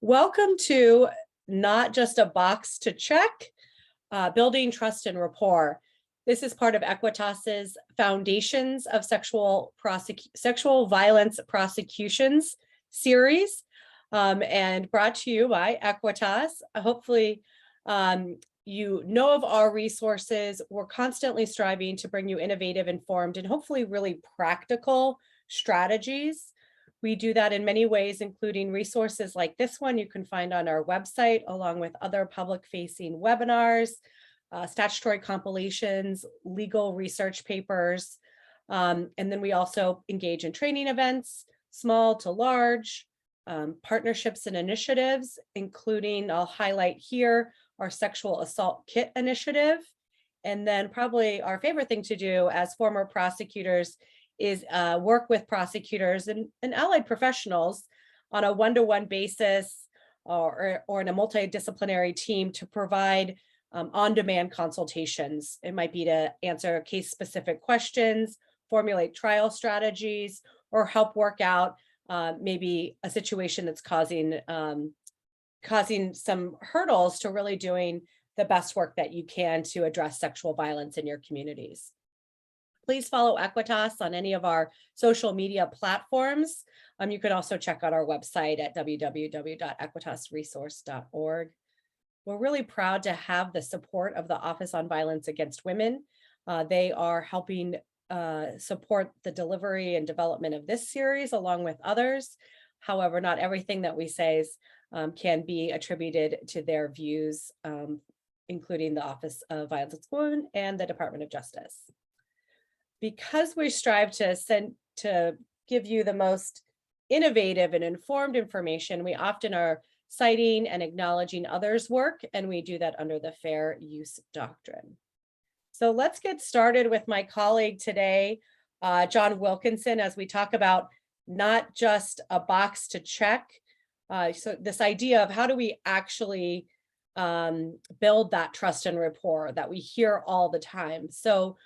Welcome to Not Just a Box to Check, Building Trust and Rapport. This is part of AEquitas's Foundations of Sexual Violence Prosecutions series, and brought to you by AEquitas. Hopefully, you know of our resources. We're constantly striving to bring you innovative, informed, and hopefully really practical strategies. We do that in many ways, including resources like this one you can find on our website, along with other public-facing webinars, statutory compilations, legal research papers. And then we also engage in training events, small to large, partnerships and initiatives, including, I'll highlight here, our Sexual Assault Kit initiative. And then probably our favorite thing to do as former prosecutors is work with prosecutors and allied professionals on a one-to-one basis or in a multidisciplinary team to provide on-demand consultations. It might be to answer case-specific questions, formulate trial strategies, or help work out maybe a situation that's causing some hurdles to really doing the best work that you can to address sexual violence in your communities. Please follow AEquitas on any of our social media platforms. You can also check out our website at www.equitasresource.org. We're really proud to have the support of the Office on Violence Against Women. They are helping support the delivery and development of this series along with others. However, not everything that we say can be attributed to their views, including the Office of Violence Against Women and the Department of Justice. Because we strive to give you the most innovative and informed information, we often are citing and acknowledging others' work, and we do that under the Fair Use Doctrine. So let's get started with my colleague today, John Wilkinson, as we talk about not just a box to check. So this idea of how do we actually build that trust and rapport that we hear all the time. So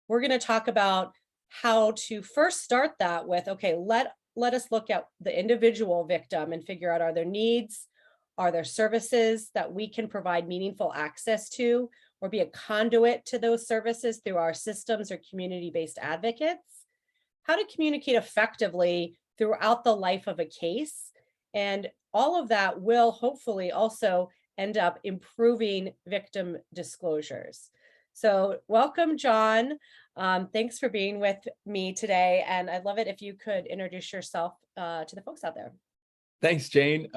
we're going to talk about how to first start that with, okay, let us look at the individual victim and figure out, are there needs, are there services that we can provide meaningful access to, or be a conduit to those services through our systems or community-based advocates, how to communicate effectively throughout the life of a case. And all of that will hopefully also end up improving victim disclosures. So welcome, John. Thanks for being with me today. And I'd love it if you could introduce yourself to the folks out there. Thanks, Jane.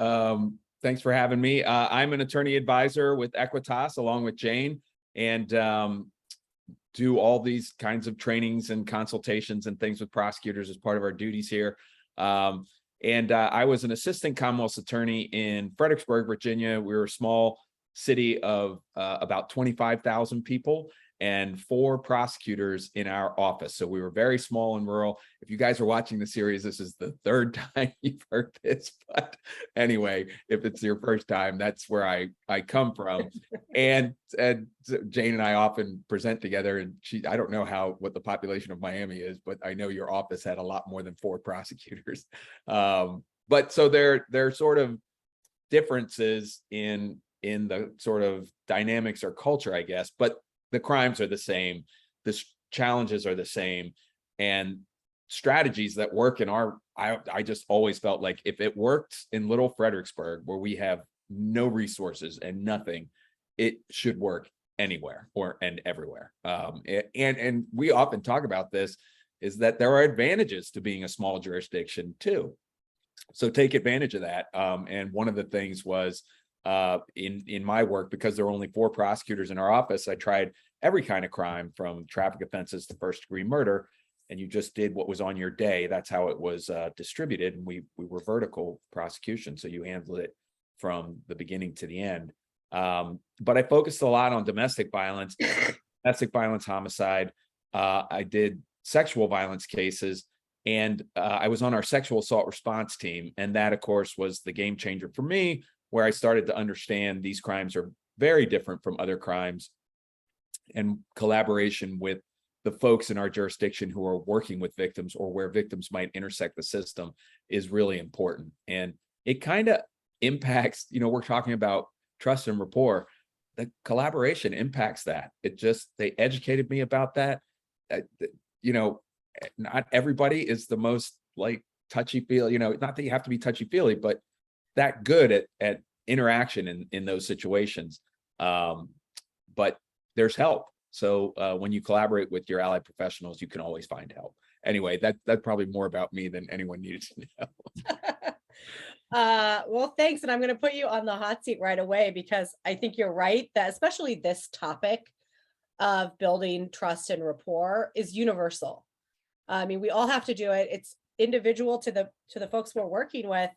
Thanks for having me. I'm an attorney advisor with AEquitas along with Jane, and do all these kinds of trainings and consultations and things with prosecutors as part of our duties here. I was an assistant Commonwealth's attorney in Fredericksburg, Virginia. We were a small city of about 25,000 people and 4 prosecutors in our office. So we were very small and rural. If you guys are watching the series, this is the 3rd time you've heard this. But anyway, if it's your first time, that's where I come from. And Jane and I often present together, and I don't know what the population of Miami is, but I know your office had a lot more than 4 prosecutors. But so there are sort of differences in the sort of dynamics or culture, I guess, but the crimes are the same, the challenges are the same, and strategies that work in I just always felt like if it worked in Little Fredericksburg, where we have no resources and nothing, it should work anywhere and everywhere. And we often talk about this, is that there are advantages to being a small jurisdiction too. So take advantage of that. And one of the things was, in my work, because there were only 4 prosecutors in our office, I tried every kind of crime from traffic offenses to first-degree murder, and you just did what was on your day. That's how it was distributed, and we were vertical prosecution, so you handled it from the beginning to the end. But I focused a lot on domestic violence, homicide. I did sexual violence cases, and I was on our sexual assault response team, and that, of course, was the game changer for me, where I started to understand these crimes are very different from other crimes, and collaboration with the folks in our jurisdiction who are working with victims or where victims might intersect the system is really important. And it kind of impacts, we're talking about trust and rapport. The collaboration impacts that. They educated me about that. Uh, Not everybody is the most like touchy-feely, not that you have to be touchy-feely, but that good at interaction in those situations. But there's help. So when you collaborate with your allied professionals, you can always find help. Anyway, that's probably more about me than anyone needed to know. Well, thanks. And I'm going to put you on the hot seat right away, because I think you're right that especially this topic of building trust and rapport is universal. I mean, we all have to do it. It's individual to the folks we're working with,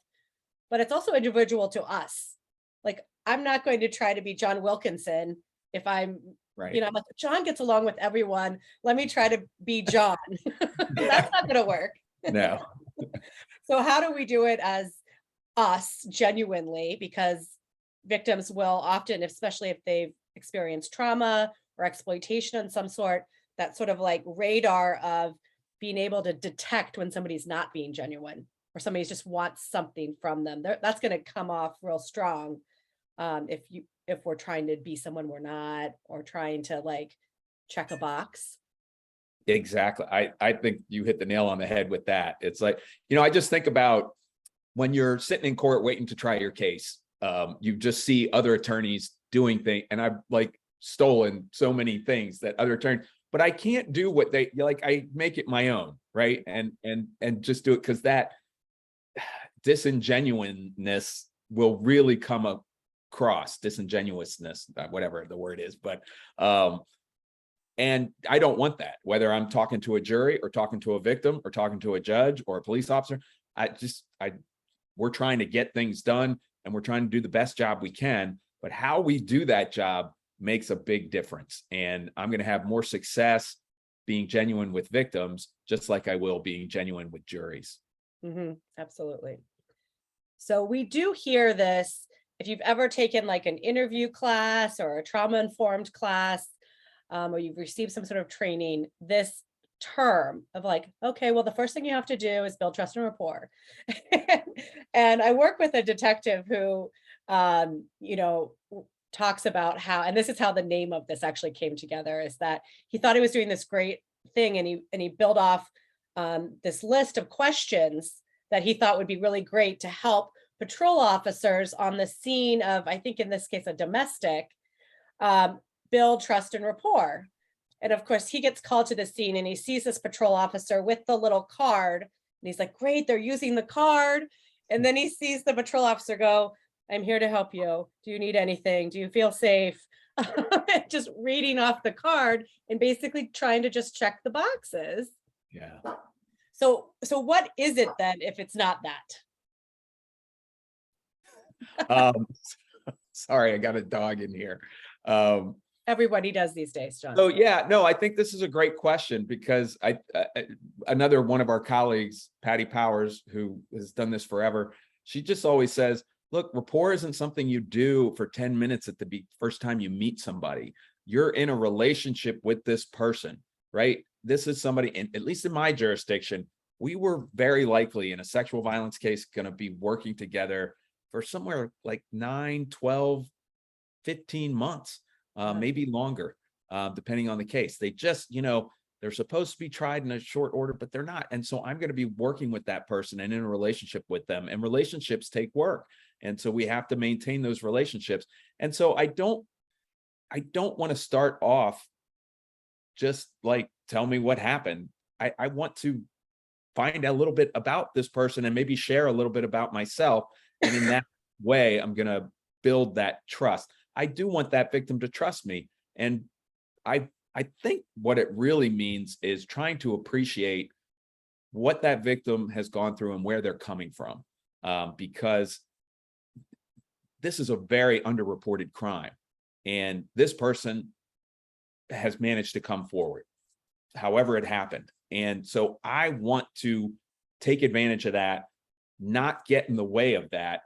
but it's also individual to us. Like, I'm not going to try to be John Wilkinson if I'm, Right. I'm like, John gets along with everyone. Let me try to be John. That's not going to work. No. So how do we do it as us genuinely? Because victims will often, especially if they've experienced trauma or exploitation of some sort, that sort of like radar of being able to detect when somebody's not being genuine or somebody just wants something from them. That's going to come off real strong if we're trying to be someone we're not, or trying to like check a box. Exactly. I think you hit the nail on the head with that. It's like, I just think about when you're sitting in court waiting to try your case, you just see other attorneys doing things, and I've like stolen so many things that other attorneys, but I can't do what they like. I make it my own, right? And just do it, because that disingenuousness will really come across, disingenuousness, whatever the word is, but and I don't want that, whether I'm talking to a jury or talking to a victim or talking to a judge or a police officer. We're trying to get things done, and we're trying to do the best job we can, but how we do that job makes a big difference. And I'm going to have more success being genuine with victims, just like I will being genuine with juries. Absolutely. So we do hear this, if you've ever taken like an interview class or a trauma-informed class, or you've received some sort of training, this term of like, okay, well, the first thing you have to do is build trust and rapport. And I work with a detective who, talks about how, and this is how the name of this actually came together, is that he thought he was doing this great thing, and he built off this list of questions that he thought would be really great to help patrol officers on the scene of, I think in this case, a domestic, build trust and rapport. And of course, he gets called to the scene and he sees this patrol officer with the little card. And he's like, great, they're using the card. And then he sees the patrol officer go, I'm here to help you. Do you need anything? Do you feel safe? Just reading off the card and basically trying to just check the boxes. Yeah. So what is it then if it's not that? Sorry, I got a dog in here. Everybody does these days, John. So yeah, no, I think this is a great question, because another one of our colleagues, Patty Powers, who has done this forever, she just always says, look, rapport isn't something you do for 10 minutes at the first time you meet somebody. You're in a relationship with this person, right? This is somebody, and at least in my jurisdiction, we were very likely in a sexual violence case going to be working together for somewhere like 9, 12, 15 months. Maybe longer, depending on the case. They just, they're supposed to be tried in a short order, but they're not. And so I'm going to be working with that person and in a relationship with them, and relationships take work. And so we have to maintain those relationships. And so I don't want to start off just like, tell me what happened. I want to find a little bit about this person and maybe share a little bit about myself. And in that way, I'm going to build that trust. I do want that victim to trust me. And I think what it really means is trying to appreciate what that victim has gone through and where they're coming from. Because this is a very underreported crime. And this person has managed to come forward, however it happened. And so I want to take advantage of that, not get in the way of that,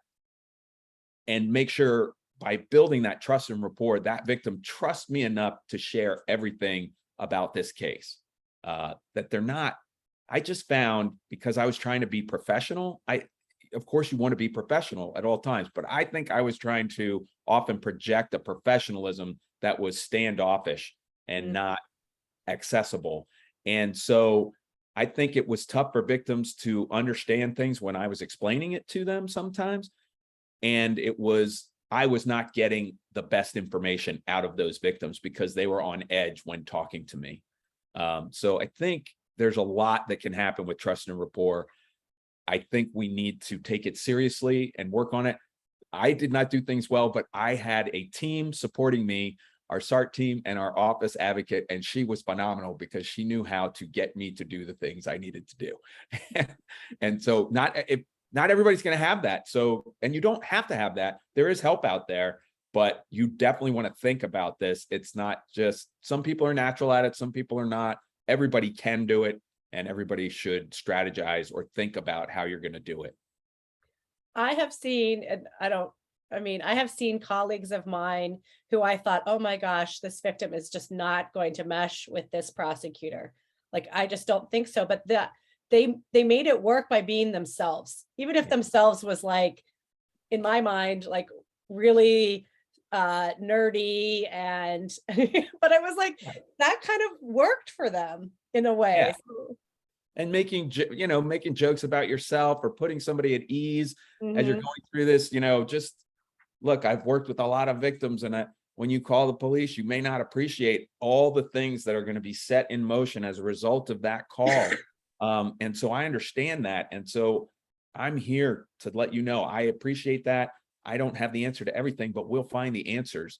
and make sure by building that trust and rapport, that victim trusts me enough to share everything about this case. That they're not, I just found, because I was trying to be professional, of course you want to be professional at all times, but I think I was trying to often project a professionalism that was standoffish and not accessible. And so I think it was tough for victims to understand things when I was explaining it to them sometimes. And I was not getting the best information out of those victims because they were on edge when talking to me. So I think there's a lot that can happen with trust and rapport. I think we need to take it seriously and work on it. I did not do things well, but I had a team supporting me, our SART team and our office advocate, and she was phenomenal because she knew how to get me to do the things I needed to do. And so not everybody's going to have that. So, and you don't have to have that. There is help out there, but you definitely want to think about this. It's not just, some people are natural at it, some people are not. Everybody can do it, and everybody should strategize or think about how you're going to do it. I have seen, and I have seen colleagues of mine who I thought, oh my gosh, this victim is just not going to mesh with this prosecutor. Like, I just don't think so. But they made it work by being themselves, even if themselves was like, in my mind, like really nerdy, and but I was like, that kind of worked for them in a way. Yeah. And making jokes about yourself or putting somebody at ease as you're going through this, just look, I've worked with a lot of victims, and when you call the police, you may not appreciate all the things that are going to be set in motion as a result of that call. And so I understand that. And so I'm here to let you know, I appreciate that. I don't have the answer to everything, but we'll find the answers,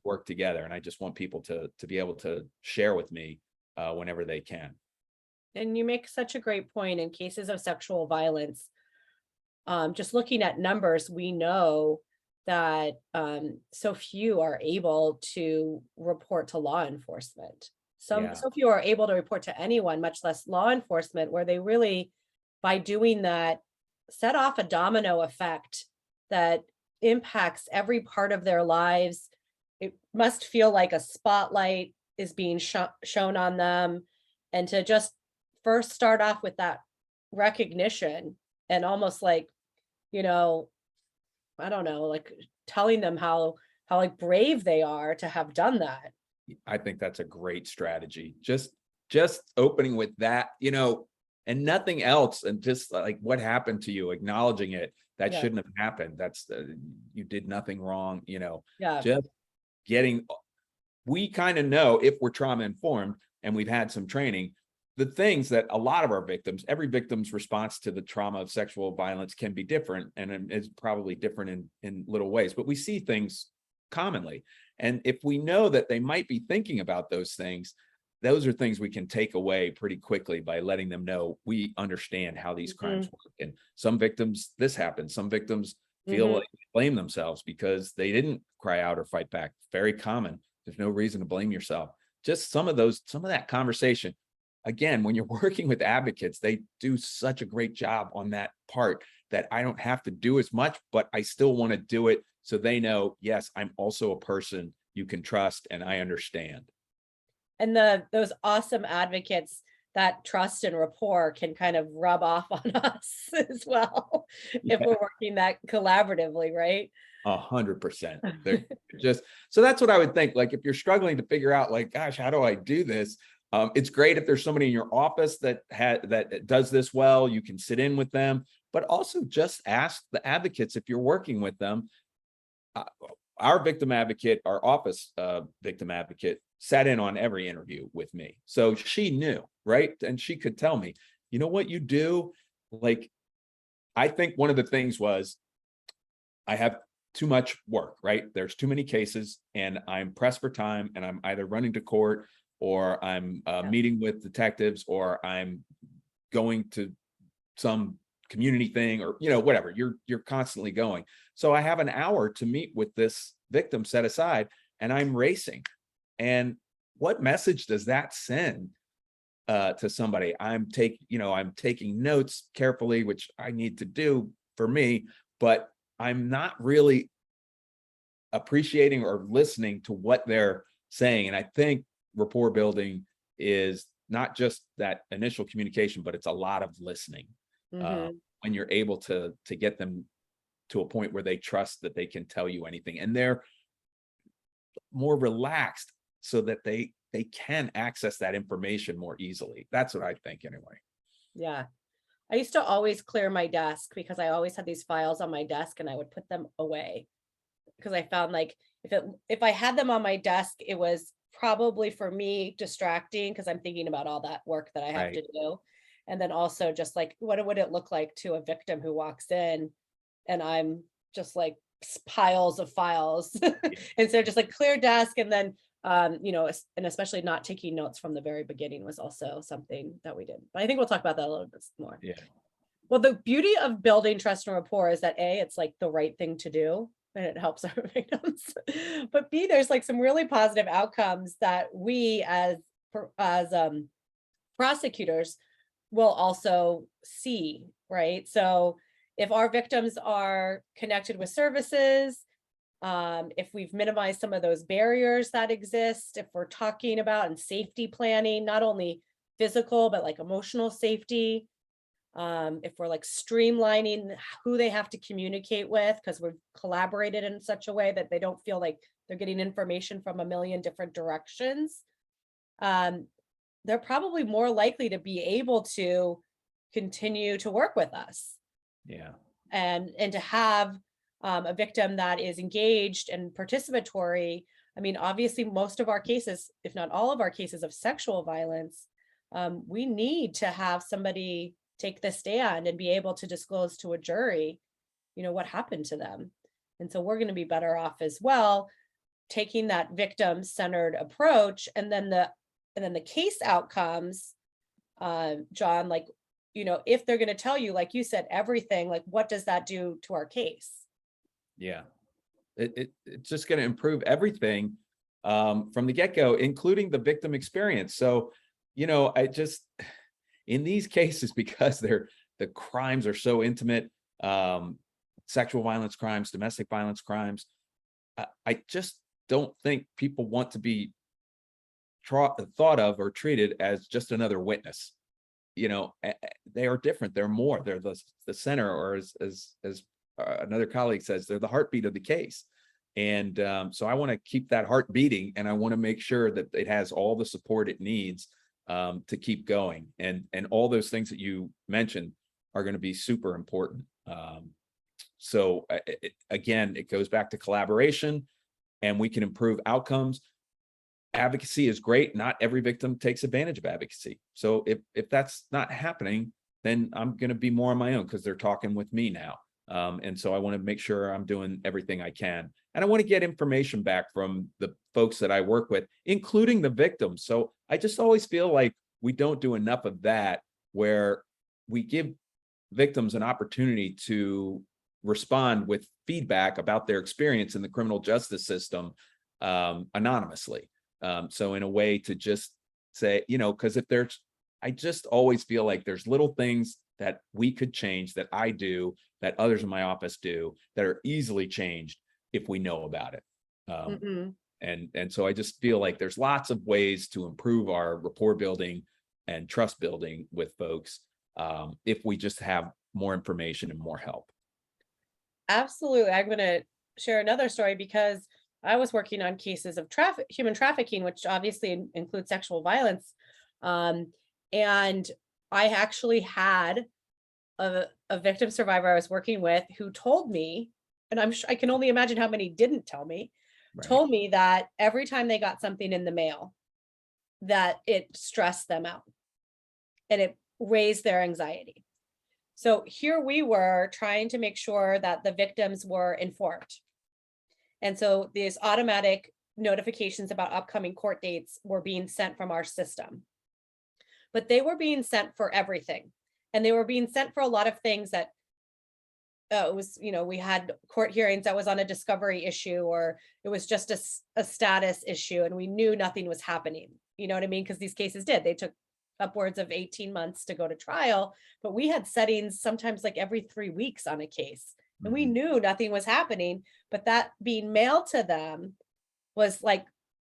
work together. And I just want people to be able to share with me whenever they can. And you make such a great point. In cases of sexual violence, just looking at numbers, we know that so few are able to report to law enforcement. So few are able to report to anyone, much less law enforcement, where they really, by doing that, set off a domino effect that impacts every part of their lives. It must feel like a spotlight is being shown on them, and to just first start off with that recognition and almost like, I don't know, like telling them how like brave they are to have done that. I think that's a great strategy. Just opening with that, and nothing else, and just like what happened to you, acknowledging it. That shouldn't have happened. That's you did nothing wrong, just getting, we kind of know, if we're trauma informed and we've had some training, the things that a lot of our victims, every victim's response to the trauma of sexual violence can be different, and is probably different in little ways, but we see things commonly. And if we know that they might be thinking about those things, those are things we can take away pretty quickly by letting them know we understand how these crimes work. And some victims, this happens. Some victims feel like they blame themselves because they didn't cry out or fight back. Very common. There's no reason to blame yourself. Just some of that conversation. Again, when you're working with advocates, they do such a great job on that part that I don't have to do as much, but I still want to do it so they know, yes, I'm also a person you can trust and I understand. And those awesome advocates, that trust and rapport can kind of rub off on us as well if we're working that collaboratively, right? 100%. They're just, so that's what I would think. Like, if you're struggling to figure out, like, gosh, how do I do this? It's great if there's somebody in your office that does this well. You can sit in with them, but also just ask the advocates if you're working with them. Our victim advocate, our office victim advocate, sat in on every interview with me, so she knew, right? And she could tell me, you know what you do? Like, I think one of the things was, I have too much work, right? There's too many cases, and I'm pressed for time, and I'm either running to court, or I'm meeting with detectives, or I'm going to some community thing, or whatever. You're constantly going. So I have an hour to meet with this victim set aside, and I'm racing. And what message does that send to somebody? I'm taking notes carefully, which I need to do for me, but I'm not really appreciating or listening to what they're saying. And I think rapport building is not just that initial communication, but it's a lot of listening. when you're able to get them to a point where they trust that they can tell you anything, and they're more relaxed so that they can access that information more easily. That's what I think anyway. Yeah. I used to always clear my desk because I always had these files on my desk and I would put them away because I found like if I had them on my desk, it was probably for me distracting because I'm thinking about all that work that I have to Right. do. And then also just like what would it look like to a victim who walks in and I'm just like piles of files. And so just like clear desk and then and especially not taking notes from the very beginning was also something that we did. But I think we'll talk about that a little bit more. Yeah. Well, the beauty of building trust and rapport is that A, it's like the right thing to do and it helps our victims. But B, there's like some really positive outcomes that we as prosecutors will also see, right? So if our victims are connected with services, if we've minimized some of those barriers that exist, if we're talking about and safety planning, not only physical, but like emotional safety, if we're like streamlining who they have to communicate with, because we've collaborated in such a way that they don't feel like they're getting information from a million different directions, they're probably more likely to be able to continue to work with us. Yeah. And to have a victim that is engaged and participatory. I mean, obviously, most of our cases, if not all of our cases of sexual violence, we need to have somebody take the stand and be able to disclose to a jury, what happened to them. And so we're going to be better off as well, taking that victim-centered approach, and then the case outcomes, John, like, if they're going to tell you, like you said, everything, like what does that do to our case? Yeah. It's just going to improve everything from the get-go, including the victim experience. So, I just, in these cases, because the crimes are so intimate, sexual violence crimes, domestic violence crimes, I just don't think people want to be thought of or treated as just another witness. They are different. They're more. They're the center, or as another colleague says, they're the heartbeat of the case. And so I want to keep that heart beating, and I want to make sure that it has all the support it needs to keep going. And all those things that you mentioned are going to be super important. So again, it goes back to collaboration, and we can improve outcomes. Advocacy is great. Not every victim takes advantage of advocacy. So if that's not happening, then I'm going to be more on my own because they're talking with me now. And so I want to make sure I'm doing everything I can. And I want to get information back from the folks that I work with, including the victims. So I just always feel like we don't do enough of that, where we give victims an opportunity to respond with feedback about their experience in the criminal justice system anonymously. So in a way to just say, because I just always feel like there's little things that we could change, that I do, that others in my office do, that are easily changed if we know about it. And so I just feel like there's lots of ways to improve our rapport building and trust building with folks if we just have more information and more help. Absolutely. I'm going to share another story because I was working on cases of human trafficking, which obviously includes sexual violence. And I actually had a victim survivor I was working with who told me, and I can only imagine how many didn't tell me, Right. told me that every time they got something in the mail, that it stressed them out and it raised their anxiety. So here we were trying to make sure that the victims were informed. And so these automatic notifications about upcoming court dates were being sent from our system. But they were being sent for everything. And they were being sent for a lot of things that it was, we had court hearings that was on a discovery issue, or it was just a status issue, and we knew nothing was happening. You know what I mean? Because these cases they took upwards of 18 months to go to trial, but we had settings sometimes like every 3 weeks on a case. And we knew nothing was happening, but that being mailed to them was like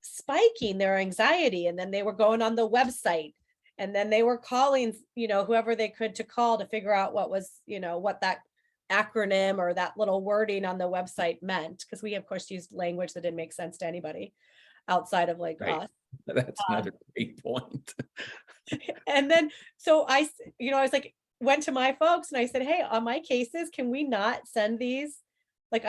spiking their anxiety. And then they were going on the website And then they were calling, whoever they could to call to figure out what was, what that acronym or that little wording on the website meant. Because we, of course, used language that didn't make sense to anybody outside of like Right. us. That's another great point. And then, so I was like, went to my folks and I said, hey, on my cases, can we not send these? Like,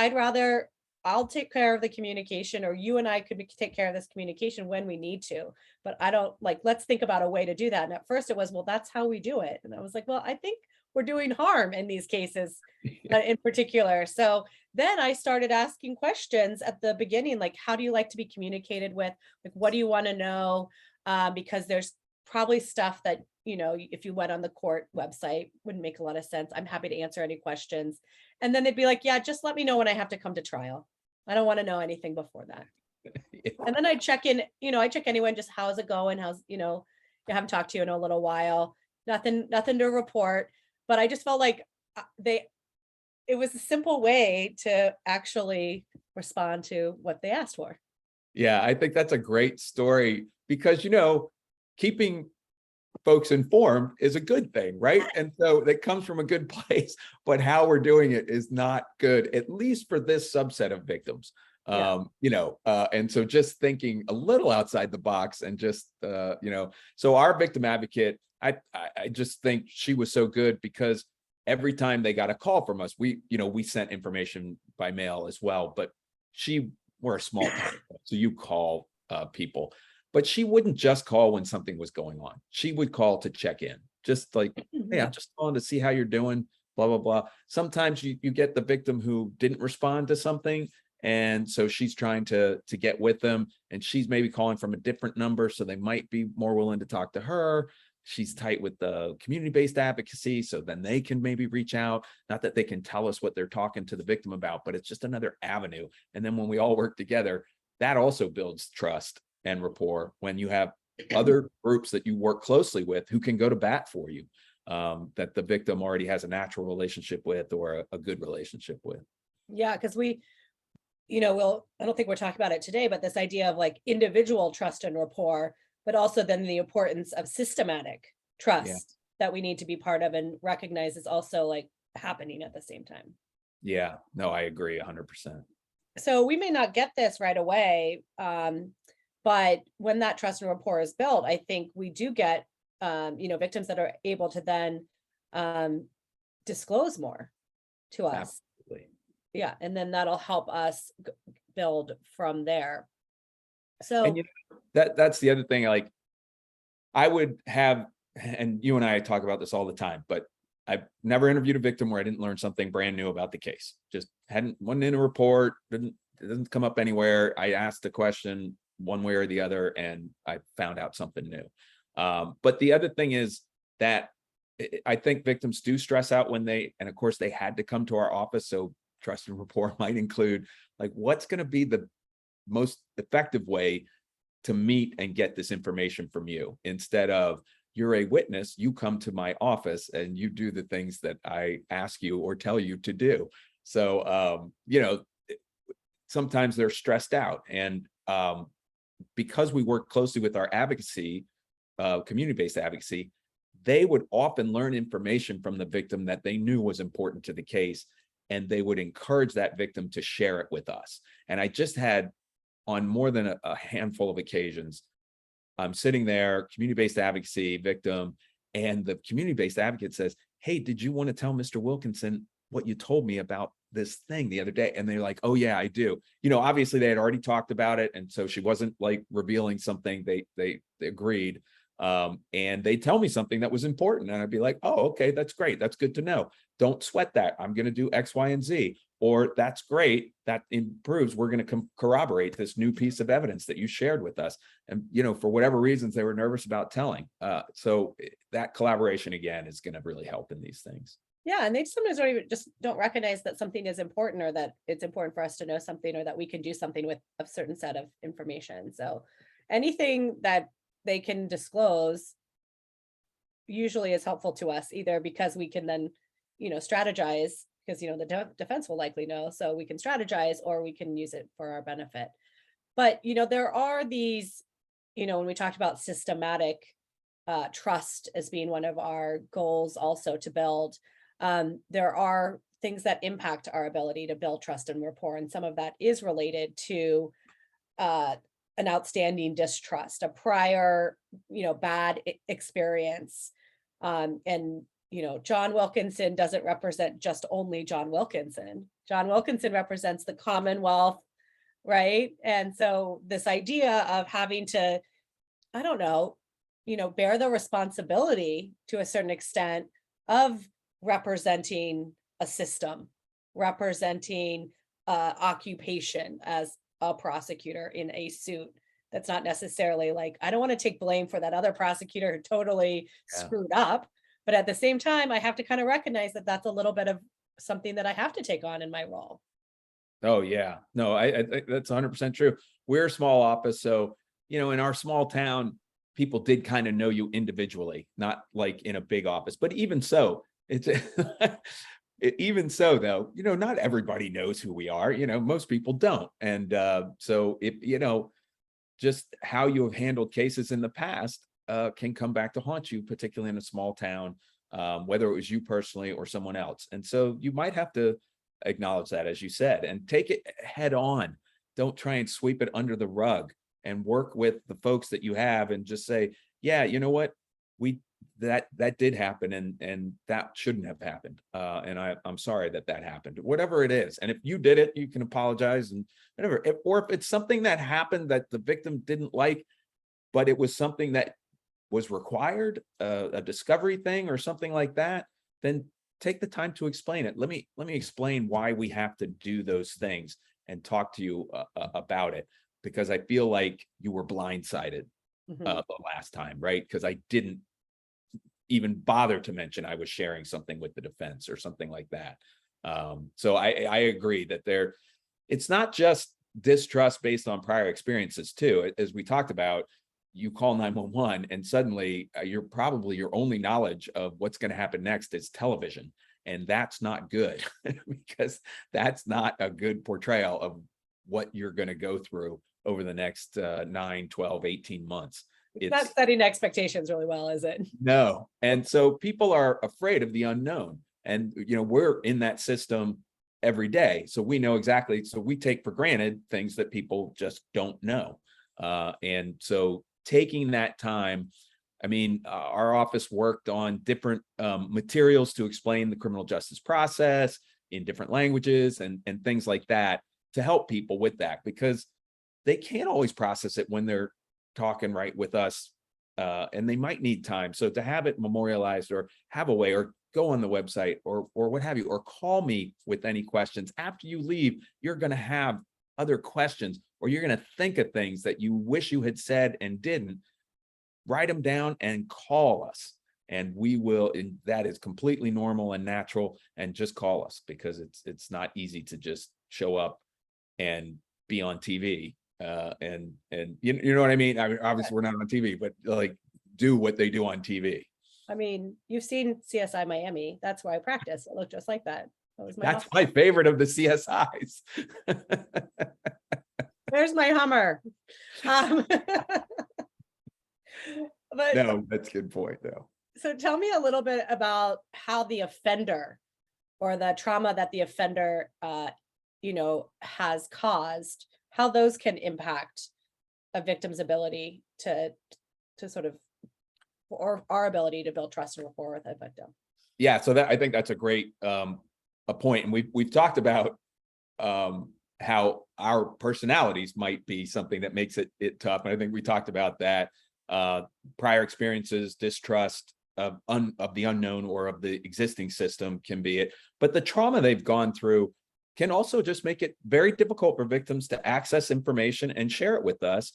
I'll take care of the communication, or you and I could take care of this communication when we need to. But I don't like, let's think about a way to do that. And at first it was, well, that's how we do it. And I was like, well, I think we're doing harm in these cases in particular. So then I started asking questions at the beginning, like, how do you like to be communicated with? Like, what do you want to know? Because there's probably stuff that, if you went on the court website, wouldn't make a lot of sense. I'm happy to answer any questions. And then they'd be like, yeah, just let me know when I have to come to trial. I don't want to know anything before that. And then I check in, I check anyone, just how's it going? I haven't talked to you in a little while. Nothing to report. But I just felt like it was a simple way to actually respond to what they asked for. Yeah, I think that's a great story because, keeping folks informed is a good thing, right? And so that comes from a good place, but how we're doing it is not good, at least for this subset of victims. Yeah. And so just thinking a little outside the box and just, so our victim advocate, I just think she was so good because every time they got a call from us, we sent information by mail as well, but we're a small town, so you call people. But she wouldn't just call when something was going on. She would call to check in, just like, hey, I'm just calling to see how you're doing, blah, blah, blah. Sometimes you get the victim who didn't respond to something. And so she's trying to get with them, and she's maybe calling from a different number. So they might be more willing to talk to her. She's tight with the community-based advocacy. So then they can maybe reach out. Not that they can tell us what they're talking to the victim about, but it's just another avenue. And then when we all work together, that also builds trust and rapport when you have other groups that you work closely with who can go to bat for you, that the victim already has a natural relationship with or a good relationship with. Yeah, because I don't think we're talking about it today, but this idea of like individual trust and rapport, but also then the importance of systematic trust that we need to be part of and recognize is also like happening at the same time. Yeah, no, I agree 100%. So we may not get this right away, but when that trust and rapport is built, I think we do get, victims that are able to then disclose more to us. Absolutely. Yeah, and then that'll help us build from there. So And that's the other thing, like I would have, and you and I talk about this all the time, but I've never interviewed a victim where I didn't learn something brand new about the case. Just wasn't in a report, it doesn't come up anywhere. I asked a question one way or the other, and I found out something new. But the other thing is that I think victims do stress out and of course they had to come to our office. So trust and rapport might include like, what's going to be the most effective way to meet and get this information from you, instead of you're a witness, you come to my office and you do the things that I ask you or tell you to do. So, sometimes they're stressed out, and because we work closely with our advocacy, community-based advocacy, they would often learn information from the victim that they knew was important to the case, and they would encourage that victim to share it with us. And I just had, on more than a handful of occasions, I'm sitting there, community-based advocacy victim, and the community-based advocate says, hey, did you want to tell Mr. Wilkinson what you told me about this thing the other day? And they're like, oh yeah, I do. Obviously they had already talked about it. And so she wasn't like revealing something. They agreed. And they tell me something that was important. And I'd be like, oh, okay, that's great. That's good to know. Don't sweat that. I'm going to do X, Y, and Z. Or that's great. That improves. We're going to corroborate this new piece of evidence that you shared with us. And, for whatever reasons, they were nervous about telling. So that collaboration, again, is going to really help in these things. Yeah, and they sometimes don't recognize that something is important, or that it's important for us to know something, or that we can do something with a certain set of information. So anything that they can disclose usually is helpful to us, either because we can then, strategize, because, the defense will likely know, so we can strategize, or we can use it for our benefit. But, there are these, when we talked about systematic trust as being one of our goals also to build. There are things that impact our ability to build trust and rapport, and some of that is related to an outstanding distrust, a prior, bad experience. And John Wilkinson doesn't represent just only John Wilkinson. John Wilkinson represents the Commonwealth, right? And so this idea of having to, I don't know, bear the responsibility to a certain extent of representing a system, representing occupation as a prosecutor in a suit. That's not necessarily like, I don't want to take blame for that other prosecutor who totally Yeah. screwed up. But at the same time, I have to kind of recognize that that's a little bit of something that I have to take on in my role. Oh, yeah. No, I think that's 100% true. We're a small office, so, in our small town, people did kind of know you individually, not like in a big office. But even so, it's even so, though, not everybody knows who we are. Most people don't. And so if, just how you have handled cases in the past can come back to haunt you, particularly in a small town, whether it was you personally or someone else. And so you might have to acknowledge that, as you said, and take it head on. Don't try and sweep it under the rug, and work with the folks that you have and just say, yeah, you know what, that did happen, and that shouldn't have happened. And I'm sorry that happened, whatever it is. And if you did it, you can apologize and whatever. Or if it's something that happened that the victim didn't like, but it was something that was required, a discovery thing or something like that, then take the time to explain it. Let me explain why we have to do those things and talk to you about it, because I feel like you were blindsided the last time, right? Because I didn't even bother to mention I was sharing something with the defense or something like that. So I agree that it's not just distrust based on prior experiences too. As we talked about, you call 911 and suddenly your only knowledge of what's going to happen next is television. And that's not good because that's not a good portrayal of what you're going to go through over the next 9, 12, 18 months. It's not setting expectations really well, is it? No. And so people are afraid of the unknown. And, we're in that system every day. So we know exactly. So we take for granted things that people just don't know. And so taking that time, our office worked on different materials to explain the criminal justice process in different languages and things like that to help people with that, because they can't always process it when they're talking right with us, and they might need time. So to have it memorialized or have a way, or go on the website or what have you, or call me with any questions. After you leave, you're going to have other questions, or you're going to think of things that you wish you had said and didn't. Write them down and call us, and we will. And that is completely normal and natural. And just call us, because it's not easy to just show up and be on TV. And you know what I mean? Obviously we're not on TV, but like do what they do on TV. You've seen CSI Miami. That's where I practice. It looked just like that. That's my favorite of the CSIs. There's my Hummer. But no, that's a good point though. So tell me a little bit about how the offender, or the trauma that the offender, has caused, how those can impact a victim's ability to sort of, or our ability to build trust and rapport with a victim. Yeah, so I think that's a great a point, and we've talked about how our personalities might be something that makes it tough, and I think we talked about that. Prior experiences, distrust of the unknown or of the existing system can be it, but the trauma they've gone through can also just make it very difficult for victims to access information and share it with us,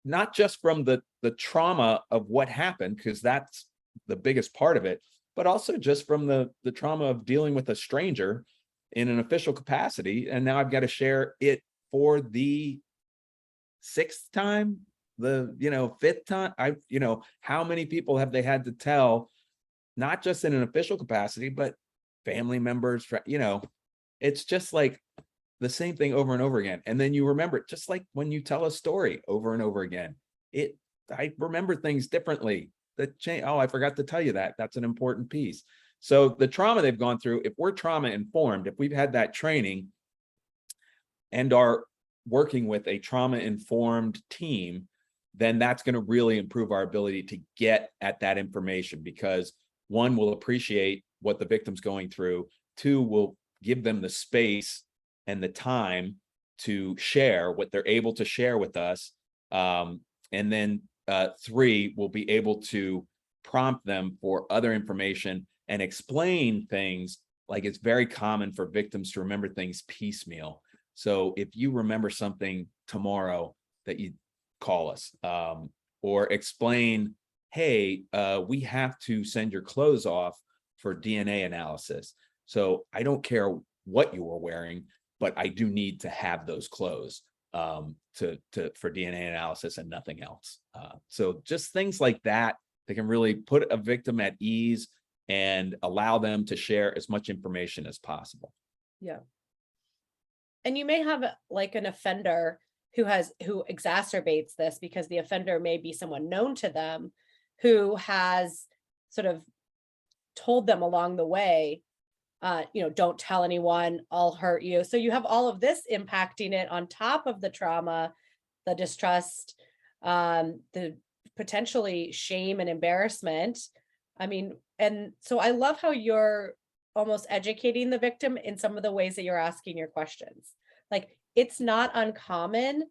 not just from the trauma of what happened, because that's the biggest part of it, but also just from the trauma of dealing with a stranger in an official capacity. And now I've got to share it for the 6th time, the 5th time. How many people have they had to tell, not just in an official capacity, but family members, it's just like the same thing over and over again. And then you remember it, just like when you tell a story over and over again, it I remember things differently. Oh, I forgot to tell you that. That's an important piece. So the trauma they've gone through, if we're trauma informed, if we've had that training and are working with a trauma informed team, then that's going to really improve our ability to get at that information, because one, will appreciate what the victim's going through. Two, will give them the space and the time to share what they're able to share with us. And then three, will be able to prompt them for other information and explain things. Like, it's very common for victims to remember things piecemeal. So if you remember something tomorrow, that you call us, or explain, hey, we have to send your clothes off for DNA analysis. So I don't care what you were wearing, but I do need to have those clothes for DNA analysis and nothing else. So just things like that, they can really put a victim at ease and allow them to share as much information as possible. Yeah. And you may have like an offender who exacerbates this, because the offender may be someone known to them who has sort of told them along the way, don't tell anyone, I'll hurt you. So you have all of this impacting it on top of the trauma, the distrust, the potentially shame and embarrassment. I mean, and so I love how you're almost educating the victim in some of the ways that you're asking your questions. Like, it's not uncommon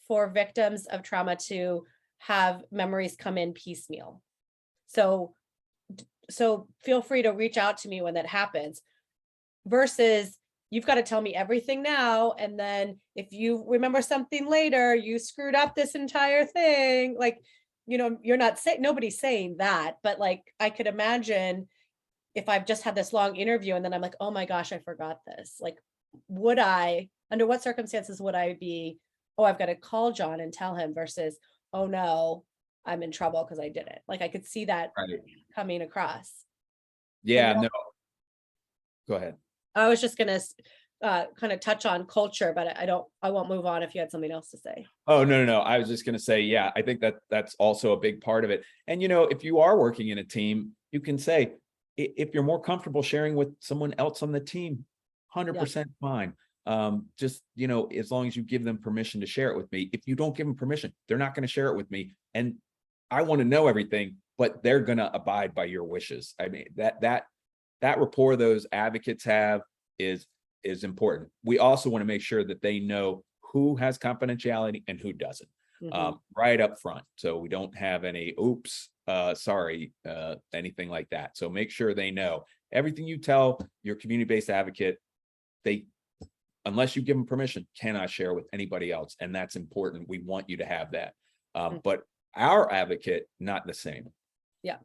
for victims of trauma to have memories come in piecemeal. So feel free to reach out to me when that happens, versus you've got to tell me everything now, and then if you remember something later, you screwed up this entire thing. Like, you're not saying, nobody's saying that, but like, I could imagine if I've just had this long interview and then I'm like, oh my gosh, I forgot this. Like, under what circumstances would I be, oh, I've got to call John and tell him, versus, oh no, I'm in trouble because I did it. Like, I could see that Right. coming across. Yeah, And no, go ahead. I was just going to kind of touch on culture, but I won't move on if you had something else to say. Oh, no. I was just going to say, yeah, I think that's also a big part of it. And, if you are working in a team, you can say, if you're more comfortable sharing with someone else on the team, 100% fine. Just, as long as you give them permission to share it with me. If you don't give them permission, they're not going to share it with me. And I want to know everything, but they're going to abide by your wishes. I mean, that rapport those advocates have is important. We also want to make sure that they know who has confidentiality and who doesn't, right up front. So we don't have any, oops, sorry, anything like that. So make sure they know everything you tell your community-based advocate, they, unless you give them permission, cannot share with anybody else. And that's important. We want you to have that. But our advocate, not the same. Yeah.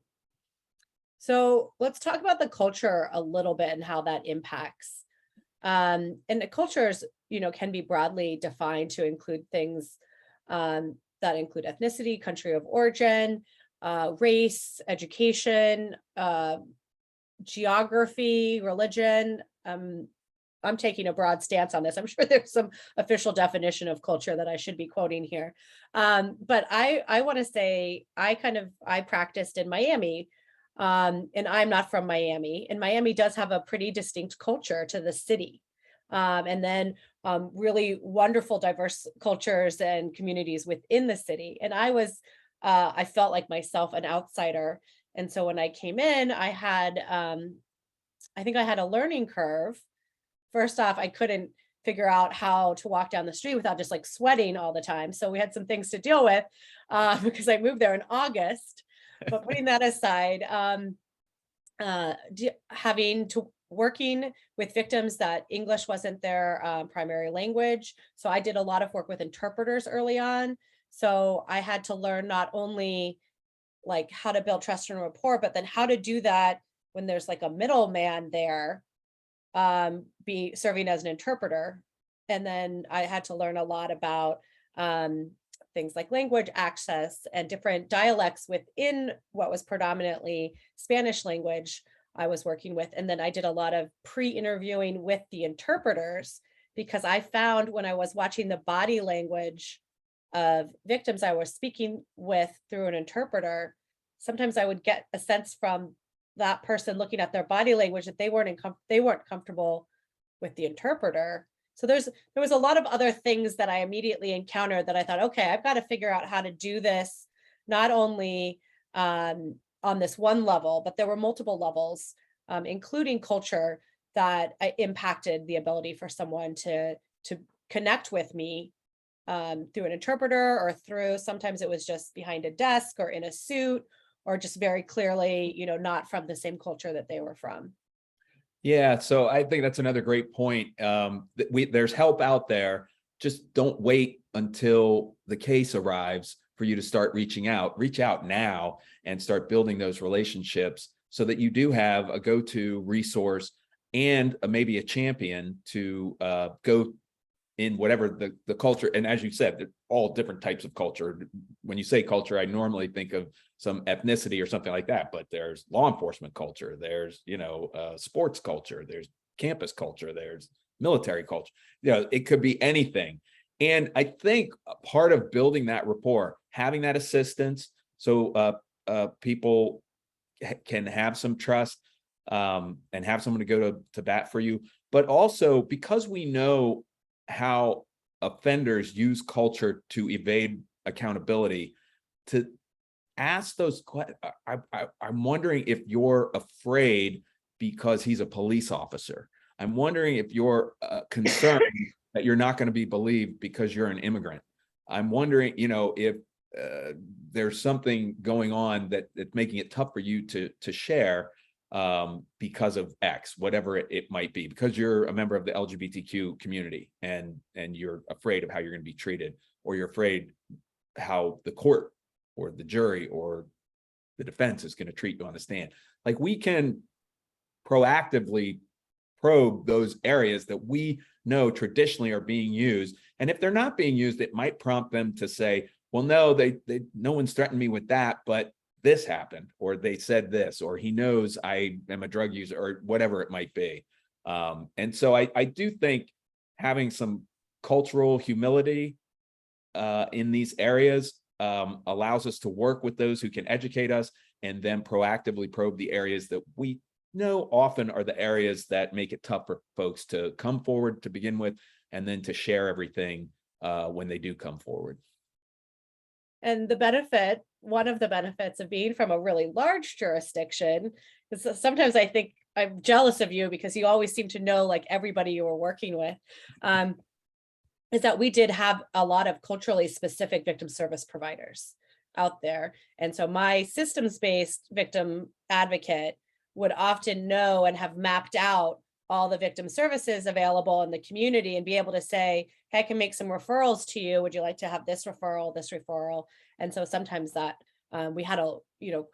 So let's talk about the culture a little bit and how that impacts. And the cultures, can be broadly defined to include things that include ethnicity, country of origin, race, education, geography, religion. I'm taking a broad stance on this. I'm sure there's some official definition of culture that I should be quoting here. But I want to say I practiced in Miami, and I'm not from Miami, and Miami does have a pretty distinct culture to the city. And then really wonderful, diverse cultures and communities within the city. And I felt like myself an outsider. And so when I came in, I think I had a learning curve. First off, I couldn't figure out how to walk down the street without just like sweating all the time. So we had some things to deal with because I moved there in August. But putting that aside, working with victims that English wasn't their primary language. So I did a lot of work with interpreters early on. So I had to learn not only like how to build trust and rapport, but then how to do that when there's like a middleman there, be serving as an interpreter. And then I had to learn a lot about things like language access and different dialects within what was predominantly Spanish language I was working with. And then I did a lot of pre-interviewing with the interpreters, because I found when I was watching the body language of victims I was speaking with through an interpreter, sometimes I would get a sense from that person looking at their body language that they weren't comfortable with the interpreter. So there was a lot of other things that I immediately encountered that I thought, okay, I've got to figure out how to do this, not only on this one level, but there were multiple levels, including culture, that impacted the ability for someone to connect with me through an interpreter, or through, sometimes it was just behind a desk or in a suit, or just very clearly, not from the same culture that they were from. Yeah, so I think that's another great point. There's help out there. Just don't wait until the case arrives for you to start reaching out. Reach out now and start building those relationships so that you do have a go-to resource and maybe a champion to go in whatever the culture. And as you said, they're all different types of culture. When you say culture, I normally think of some ethnicity or something like that, but there's law enforcement culture, there's, sports culture, there's campus culture, there's military culture. It could be anything. And I think a part of building that rapport, having that assistance, so people can have some trust and have someone to go to bat for you, but also because we know how offenders use culture to evade accountability, to ask those questions. I'm wondering if you're afraid because he's a police officer. I'm wondering if you're concerned that you're not going to be believed because you're an immigrant. I'm wondering, if there's something going on that's making it tough for you to share because of X, whatever it might be, because you're a member of the LGBTQ community and you're afraid of how you're going to be treated, or you're afraid how the court or the jury or the defense is going to treat you on the stand. Like, we can proactively probe those areas that we know traditionally are being used. And if they're not being used, it might prompt them to say, well, no, no one's threatened me with that, but this happened, or they said this, or he knows I am a drug user, or whatever it might be. And so I do think having some cultural humility in these areas allows us to work with those who can educate us, and then proactively probe the areas that we know often are the areas that make it tough for folks to come forward to begin with, and then to share everything when they do come forward. And one of the benefits of being from a really large jurisdiction is sometimes I think I'm jealous of you because you always seem to know like everybody you were working with, is that we did have a lot of culturally specific victim service providers out there. And so my systems-based victim advocate would often know and have mapped out all the victim services available in the community and be able to say, hey, I can make some referrals to you. Would you like to have this referral, this referral? And so sometimes that we had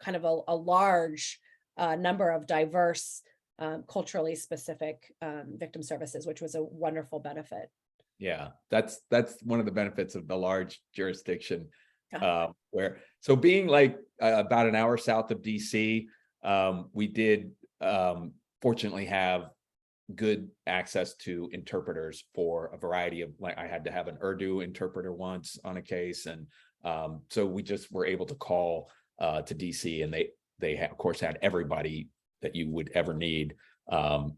kind of a large number of diverse, culturally specific victim services, which was a wonderful benefit. Yeah, that's one of the benefits of the large jurisdiction, Yeah. so being like about an hour south of DC, we did fortunately have good access to interpreters for a variety of, like, I had to have an Urdu interpreter once on a case, and so we just were able to call to DC, and they of course had everybody that you would ever need. And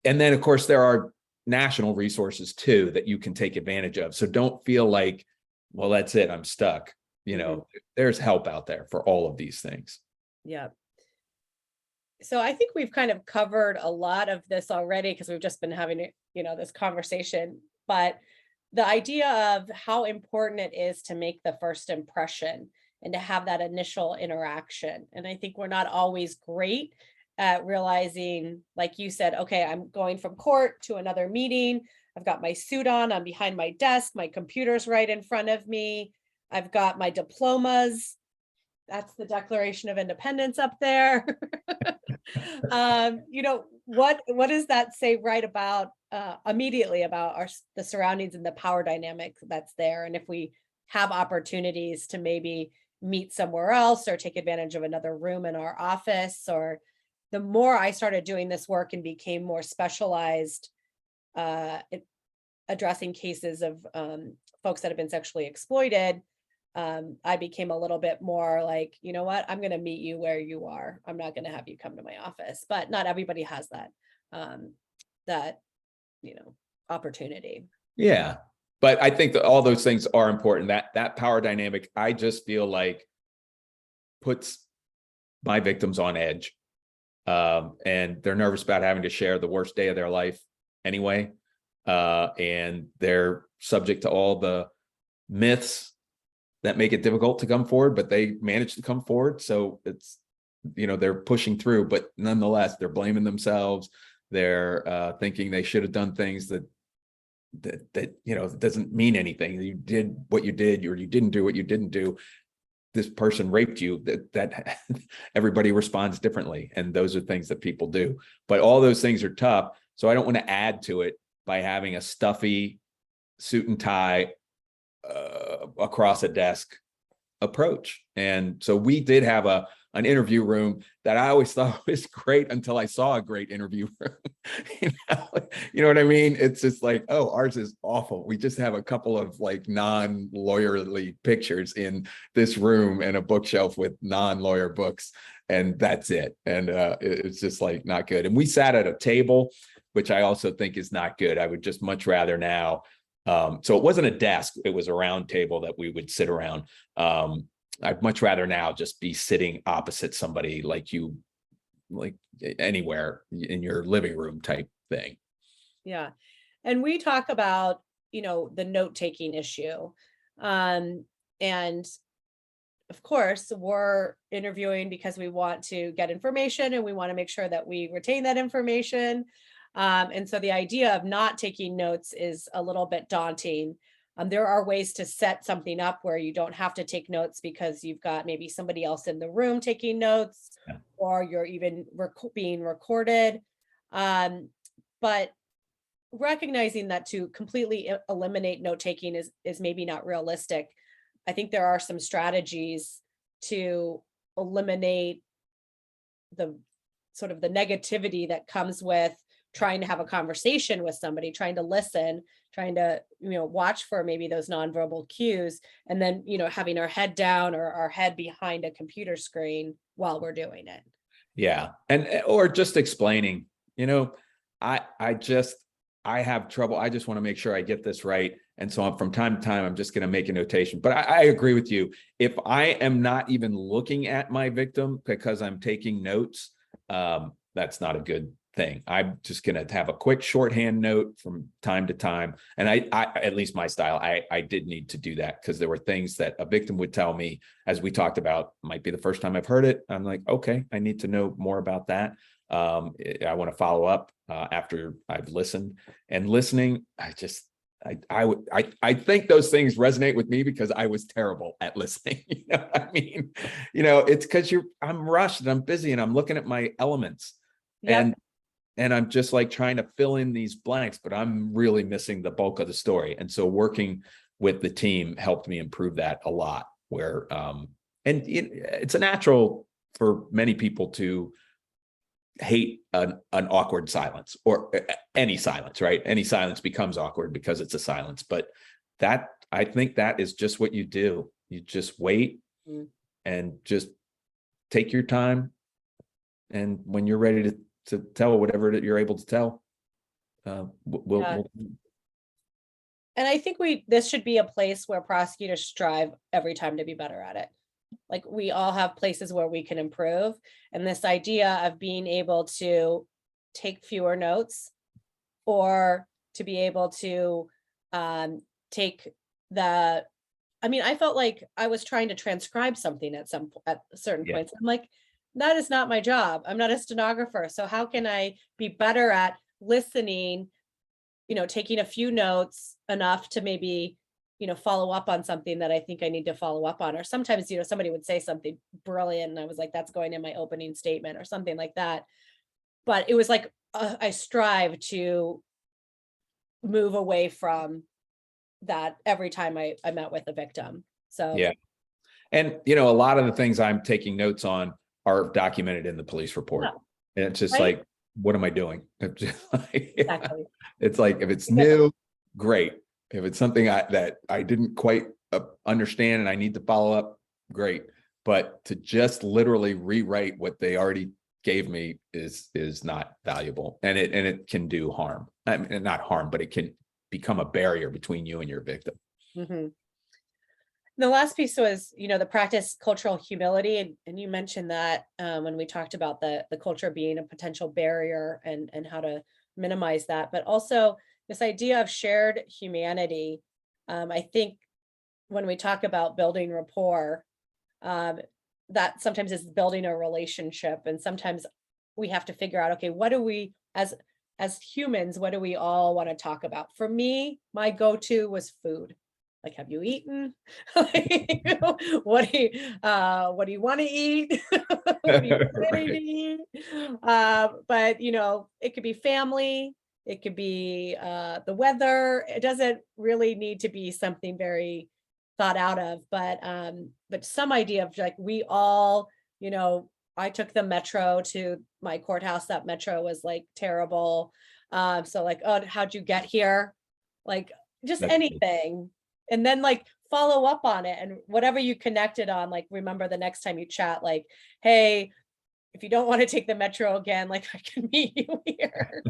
then of course there are national resources too that you can take advantage of. So don't feel like, well, that's it, I'm stuck. There's help out there for all of these things. Yeah. So I think we've kind of covered a lot of this already because we've just been having, this conversation, but the idea of how important it is to make the first impression and to have that initial interaction. And I think we're not always great at realizing, like you said, okay, I'm going from court to another meeting. I've got my suit on, I'm behind my desk, my computer's right in front of me. I've got my diplomas. That's the Declaration of Independence up there. What does that say right about immediately about the surroundings and the power dynamic that's there? And if we have opportunities to maybe meet somewhere else or take advantage of another room in our office, or the more I started doing this work and became more specialized, addressing cases of folks that have been sexually exploited, I became a little bit more like, you know what, I'm going to meet you where you are. I'm not going to have you come to my office. But not everybody has that that opportunity. Yeah. But I think that all those things are important. That power dynamic, I just feel like puts my victims on edge. And they're nervous about having to share the worst day of their life anyway. And they're subject to all the myths that make it difficult to come forward, but they manage to come forward. So it's, they're pushing through, but nonetheless, they're blaming themselves. They're thinking they should have done things that doesn't mean anything. You did what you did, or you didn't do what you didn't do. This person raped you. That everybody responds differently, and those are things that people do. But all those things are tough. So I don't want to add to it by having a stuffy suit and tie across a desk approach. And so we did have an interview room that I always thought was great until I saw a great interview room. You know what I mean? It's just like, oh, ours is awful. We just have a couple of like non-lawyerly pictures in this room and a bookshelf with non-lawyer books, and that's it. And it's just like not good. And we sat at a table, which I also think is not good. I would just much rather now. So it wasn't a desk, it was a round table that we would sit around. I'd much rather now just be sitting opposite somebody like anywhere in your living room type thing. Yeah. And we talk about, the note-taking issue. And of course, we're interviewing because we want to get information and we want to make sure that we retain that information. And so the idea of not taking notes is a little bit daunting. There are ways to set something up where you don't have to take notes because you've got maybe somebody else in the room taking notes, Yeah. or you're even being recorded. But recognizing that to completely eliminate note taking is maybe not realistic. I think there are some strategies to eliminate the sort of the negativity that comes with trying to have a conversation with somebody, trying to listen, trying to, watch for maybe those nonverbal cues, and then, having our head down or our head behind a computer screen while we're doing it. Yeah. Or just explaining, I have trouble. I just want to make sure I get this right. And so from time to time, I'm just going to make a notation. But I agree with you. If I am not even looking at my victim because I'm taking notes, that's not a good thing. I'm just going to have a quick shorthand note from time to time. And I at least my style, I did need to do that because there were things that a victim would tell me, as we talked about, might be the first time I've heard it. I'm like, okay, I need to know more about that. I want to follow up after I've listened. And listening, I think those things resonate with me because I was terrible at listening. You know what I mean? It's because I'm rushed and I'm busy and I'm looking at my elements. Yep. And I'm just like trying to fill in these blanks, but I'm really missing the bulk of the story. And so working with the team helped me improve that a lot, where, and it's a natural for many people to hate an awkward silence, or any silence, right? Any silence becomes awkward because it's a silence. But I think that is just what you do. You just wait and just take your time. And when you're ready to tell whatever that you're able to tell, we'll. And I think this should be a place where prosecutors strive every time to be better at it. Like, we all have places where we can improve. And this idea of being able to take fewer notes, or to be able to take I felt like I was trying to transcribe something at certain points. I'm like, that is not my job. I'm not a stenographer. So how can I be better at listening, taking a few notes enough to maybe, follow up on something that I think I need to follow up on. Or sometimes, somebody would say something brilliant and I was like, that's going in my opening statement or something like that. But it was like, I strive to move away from that every time I met with a victim. So, yeah. And, a lot of the things I'm taking notes on are documented in the police report. Yeah. And it's just like, what am I doing? Exactly. It's like, if it's new, great. If it's something that I didn't quite understand and I need to follow up, great. But to just literally rewrite what they already gave me is not valuable, and it can do harm. I mean, not harm, but it can become a barrier between you and your victim. Mhm. The last piece was, the practice cultural humility, and you mentioned that when we talked about the culture being a potential barrier and how to minimize that, but also this idea of shared humanity. I think when we talk about building rapport, um, that sometimes is building a relationship, and sometimes we have to figure out, okay, what do we as humans, what do we all want to talk about? For me, my go-to was food. Like, have you eaten? Like, what do you want to eat? What are you planning to Right. eat? But it could be family, it could be the weather. It doesn't really need to be something very thought out of, but some idea of like we all, I took the metro to my courthouse. That metro was like terrible. So like, oh, how'd you get here? Like just That's anything. And then like follow up on it, and whatever you connected on, like remember the next time you chat, like, hey, if you don't want to take the metro again, like I can meet you here.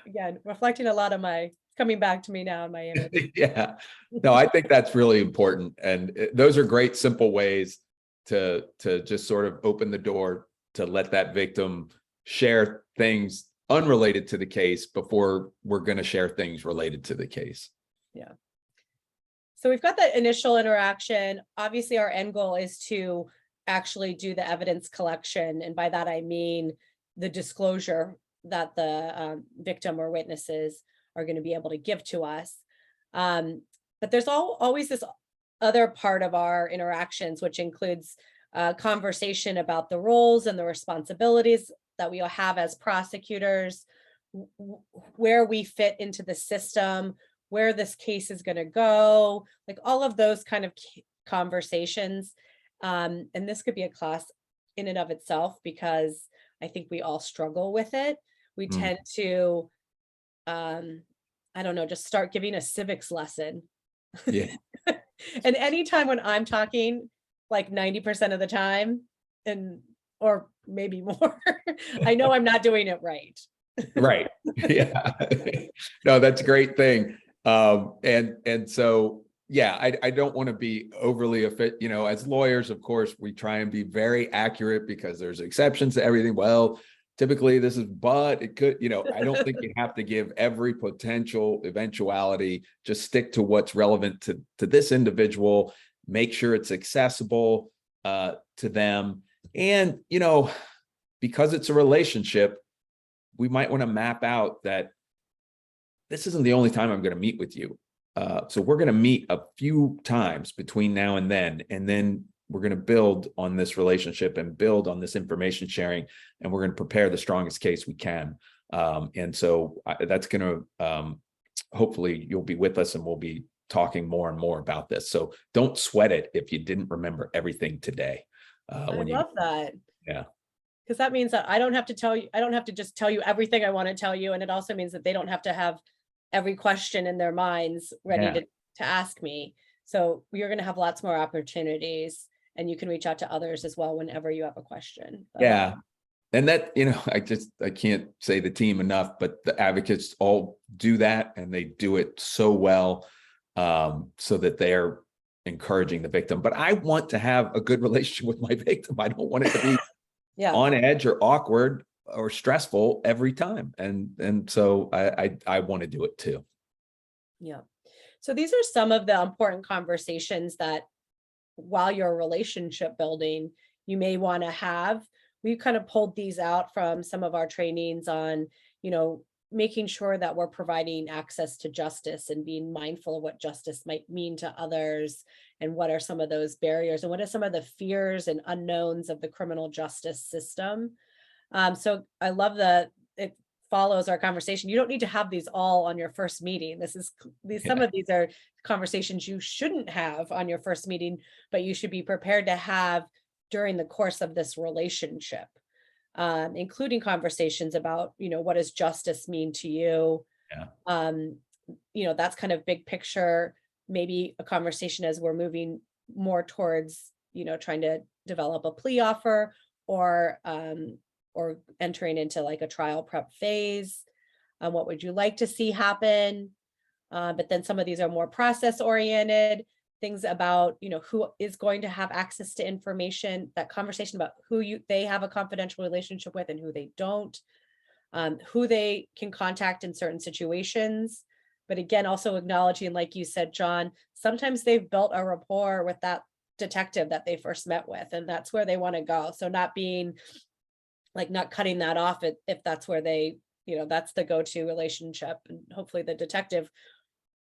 Again, reflecting a lot of my coming back to me now in my image. yeah. No, I think that's really important, and those are great, simple ways to just sort of open the door to let that victim share things unrelated to the case before we're going to share things related to the case. Yeah. So we've got that initial interaction. Obviously, our end goal is to actually do the evidence collection. And by that, I mean the disclosure that the victim or witnesses are going to be able to give to us. But there's always this other part of our interactions, which includes conversation about the roles and the responsibilities that we all have as prosecutors, where we fit into the system, where this case is going to go, like all of those kind of conversations. And this could be a class in and of itself, because I think we all struggle with it. We Mm, tend to, I don't know, just start giving a civics lesson. yeah. And anytime when I'm talking, like 90% of the time, and or maybe more, I know I'm not doing it right. Right. Yeah. No, that's a great thing. And so, yeah, I don't want to be overly as lawyers, of course, we try and be very accurate because there's exceptions to everything. Well, typically this is, but it could, I don't think you have to give every potential eventuality. Just stick to what's relevant to this individual, make sure it's accessible to them. And, because it's a relationship, we might want to map out that this isn't the only time I'm going to meet with you. So we're going to meet a few times between now and then we're going to build on this relationship and build on this information sharing, and we're going to prepare the strongest case we can. And so that's going to, hopefully you'll be with us and we'll be talking more and more about this. So don't sweat it if you didn't remember everything today. I When you, love that. yeah. Because that means that I don't have to tell you, I don't have to just tell you everything I want to tell you. And it also means that they don't have to have every question in their minds ready Yeah. to ask me. So you're going to have lots more opportunities, and you can reach out to others as well whenever you have a question. Yeah. And that, I can't say the team enough, but the advocates all do that, and they do it so well, so that they're encouraging the victim. But I want to have a good relationship with my victim. I don't want it to be Yeah. on edge or awkward or stressful every time. And so I want to do it too. Yeah. So these are some of the important conversations that while you're relationship building, you may want to have. We kind of pulled these out from some of our trainings on, making sure that we're providing access to justice and being mindful of what justice might mean to others, and what are some of those barriers and what are some of the fears and unknowns of the criminal justice system. So I love that it follows our conversation. You don't need to have these all on your first meeting. Some Yeah. of these are conversations you shouldn't have on your first meeting, but you should be prepared to have during the course of this relationship, including conversations about, what does justice mean to you? Yeah. Um, that's kind of big picture, maybe a conversation as we're moving more towards, trying to develop a plea offer or entering into like a trial prep phase. What would you like to see happen? But then some of these are more process oriented things about, who is going to have access to information, that conversation about they have a confidential relationship with and who they don't, who they can contact in certain situations. But again, also acknowledging, like you said, John, sometimes they've built a rapport with that detective that they first met with, and that's where they want to go. So not being like, not cutting that off if that's where they, that's the go-to relationship. And hopefully the detective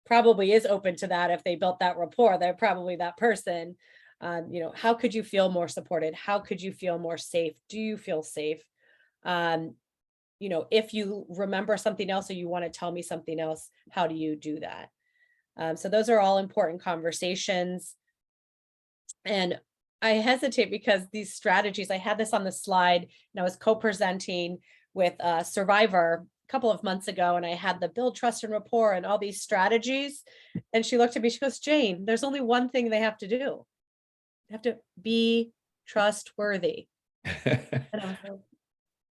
probably is open to that. If they built that rapport, they're probably that person. How could you feel more supported? How could you feel more safe? Do you feel safe? If you remember something else or you want to tell me something else, how do you do that? So those are all important conversations. And I hesitate because these strategies, I had this on the slide and I was co-presenting with a survivor a couple of months ago, and I had the build trust and rapport and all these strategies. And she looked at me, she goes, Jane, there's only one thing they have to do. They have to be trustworthy. And I was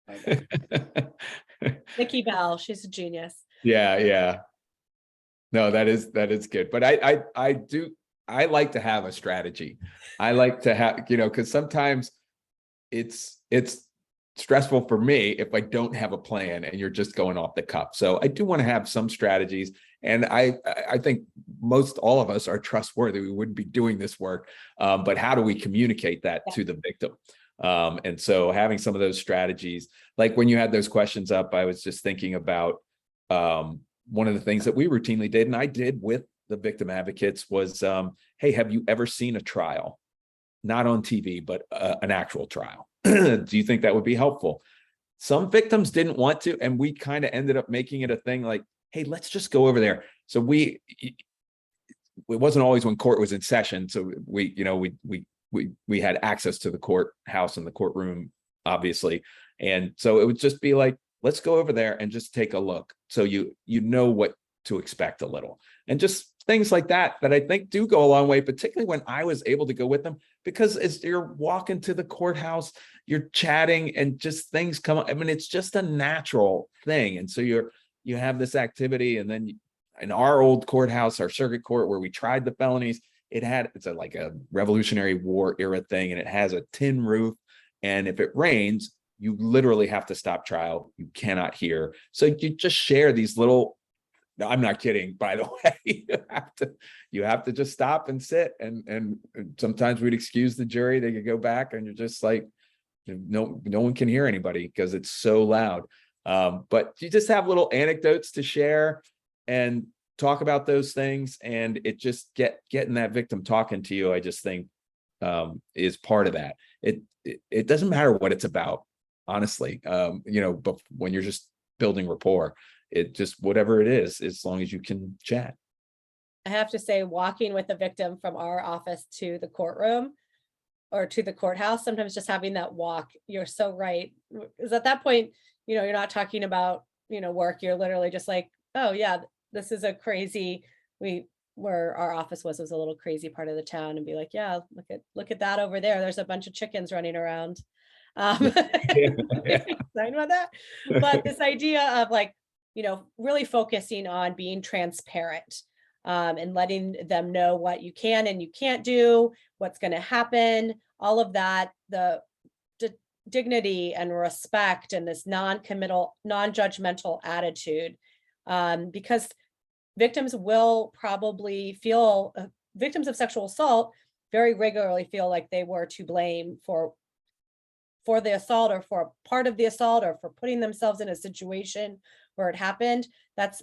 like, okay. Nikki Bell, she's a genius. Yeah. No, that is good. But I like to have a strategy. I like to have, because sometimes it's stressful for me if I don't have a plan and you're just going off the cuff. So I do want to have some strategies. And I think most all of us are trustworthy. We wouldn't be doing this work. But how do we communicate that to the victim? And so having some of those strategies, like when you had those questions up, I was just thinking about one of the things that we routinely did, and I did with the victim advocates, was, hey, have you ever seen a trial? Not on TV, but an actual trial. Do you think that would be helpful? Some victims didn't want to, and we kind of ended up making it a thing like, hey, let's just go over there. So it wasn't always when court was in session. So we had access to the courthouse and the courtroom, obviously. And so it would just be like, let's go over there and just take a look. So you know what to expect a little. And just things like that I think do go a long way, particularly when I was able to go with them, because as you're walking to the courthouse, you're chatting and just things come up. I mean, it's just a natural thing. And so you have this activity. And then in our old courthouse, our circuit court, where we tried the felonies, it's like a Revolutionary War era thing, and it has a tin roof. And if it rains, you literally have to stop trial. You cannot hear. So you just share these little, no, I'm not kidding, by the way. You have to just stop and sit. And sometimes we'd excuse the jury. They could go back, and you're just like, no one can hear anybody because it's so loud. But you just have little anecdotes to share and talk about those things. And it just getting that victim talking to you, I just think is part of that. It doesn't matter what it's about, honestly. But when you're just building rapport, it just, whatever it is, as long as you can chat. I have to say, walking with the victim from our office to the courtroom or to the courthouse, sometimes just having that walk, you're so right. Because at that point, you're not talking about, work. You're literally just like, oh yeah, this is a crazy, where our office was a little crazy part of the town, and be like, yeah, look at that over there. There's a bunch of chickens running around. Excited about that. But this idea of like, really focusing on being transparent, and letting them know what you can and you can't do, what's going to happen, all of that, the dignity and respect, and this non-committal, non-judgmental attitude, because victims will probably feel, victims of sexual assault very regularly feel like they were to blame for the assault, or for part of the assault, or for putting themselves in a situation where it happened. That's,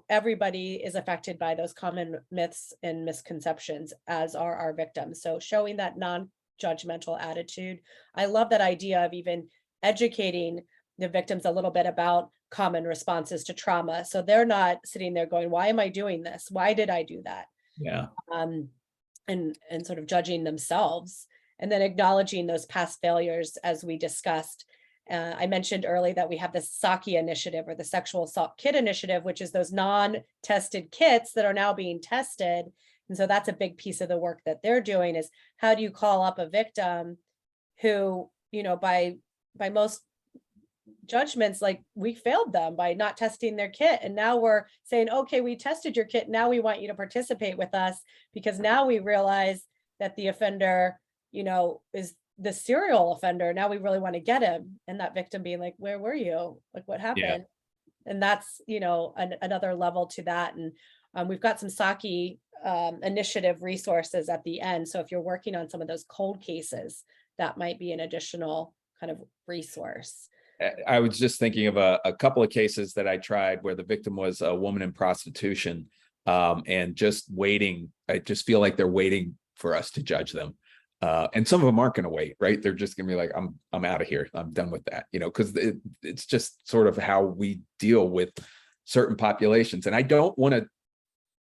everybody is affected by those common myths and misconceptions, as are our victims. So showing that non-judgmental attitude. I love that idea of even educating the victims a little bit about common responses to trauma. So they're not sitting there going, why am I doing this? Why did I do that? Yeah. And sort of judging themselves, and then acknowledging those past failures, as we discussed, I mentioned earlier that we have the Saki initiative, or the sexual assault kit initiative, which is those non-tested kits that are now being tested. And so that's a big piece of the work that they're doing, is how do you call up a victim who, by most judgments, like, we failed them by not testing their kit. And now we're saying, okay, we tested your kit. Now we want you to participate with us, because now we realize that the offender, is the serial offender. Now we really want to get him. And that victim being like, where were you? Like, what happened? And that's, another level to that. And we've got some Saki initiative resources at the end. So if you're working on some of those cold cases, that might be an additional kind of resource. I was just thinking of a couple of cases that I tried where the victim was a woman in prostitution, and just waiting. I just feel like they're waiting for us to judge them. And some of them aren't going to wait, right? They're just going to be like, I'm out of here. I'm done with that, because it's just sort of how we deal with certain populations. And I don't want to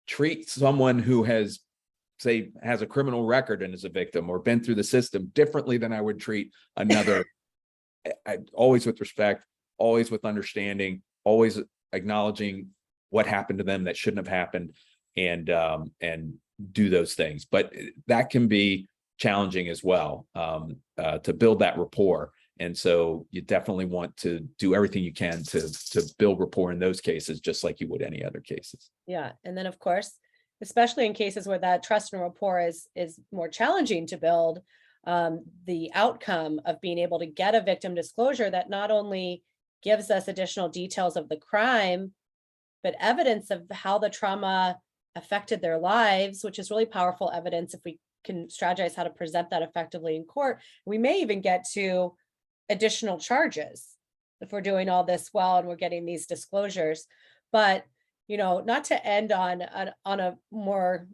treat someone who has a criminal record and is a victim or been through the system differently than I would treat another. Always with respect, always with understanding, always acknowledging what happened to them that shouldn't have happened, and do those things. But that can be challenging as well, to build that rapport. And so you definitely want to do everything you can to build rapport in those cases, just like you would any other cases. Yeah. And then, of course, especially in cases where that trust and rapport is more challenging to build, the outcome of being able to get a victim disclosure that not only gives us additional details of the crime, but evidence of how the trauma affected their lives, which is really powerful evidence if we can strategize how to present that effectively in court. We may even get to additional charges if we're doing all this well and we're getting these disclosures. But, not to end on a more,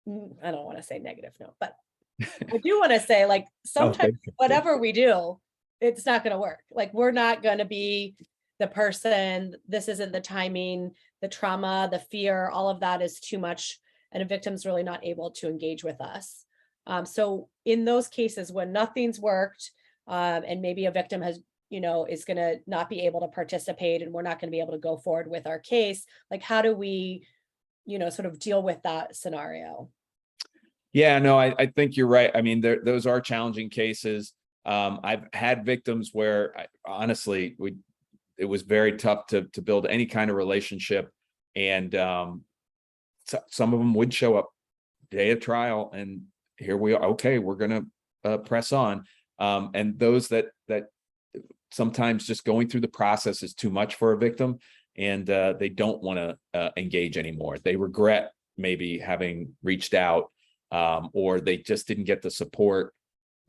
I don't want to say negative note, but I do want to say, like, sometimes whatever we do, it's not going to work. Like, we're not going to be the person, this isn't the timing, the trauma, the fear, all of that is too much. And a victim's really not able to engage with us. So in those cases when nothing's worked, and maybe a victim has, is going to not be able to participate and we're not going to be able to go forward with our case, like, how do we, sort of deal with that scenario? Yeah, no, I think you're right. I mean, those are challenging cases. I've had victims where honestly, it was very tough to build any kind of relationship. And some of them would show up day of trial and here we are. Okay, we're going to press on. And those that sometimes just going through the process is too much for a victim, and they don't want to engage anymore. They regret maybe having reached out, or they just didn't get the support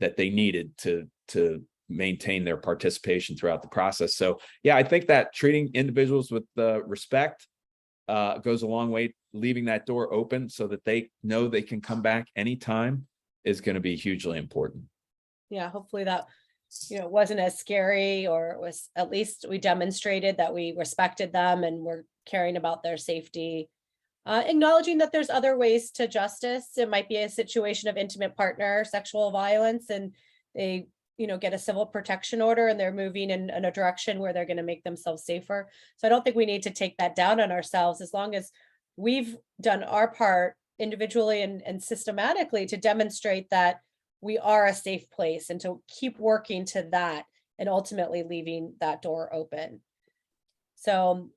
that they needed to maintain their participation throughout the process. So yeah, I think that treating individuals with respect goes a long way. Leaving that door open so that they know they can come back anytime is going to be hugely important. Yeah, hopefully that, wasn't as scary, or it was, at least we demonstrated that we respected them and we're caring about their safety. Acknowledging that there's other ways to justice. It might be a situation of intimate partner sexual violence, and they, get a civil protection order and they're moving in a direction where they're going to make themselves safer. So I don't think we need to take that down on ourselves, as long as we've done our part individually and systematically to demonstrate that we are a safe place, and to keep working to that and ultimately leaving that door open. So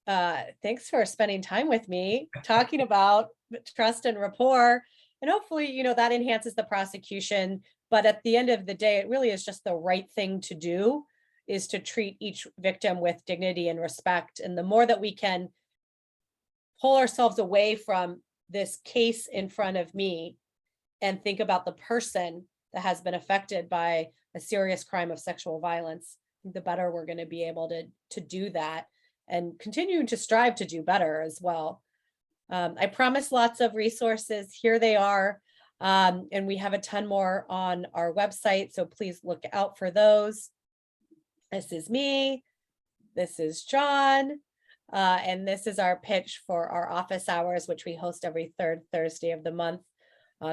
thanks for spending time with me talking about trust and rapport, and hopefully, that enhances the prosecution. But at the end of the day, it really is just the right thing to do, is to treat each victim with dignity and respect. And the more that we can pull ourselves away from this case in front of me and think about the person that has been affected by a serious crime of sexual violence, the better we're going to be able to do that, and continuing to strive to do better as well. I promised lots of resources. Here they are. And we have a ton more on our website, so please look out for those. This is me. This is John. And this is our pitch for our office hours, which we host every third Thursday of the month.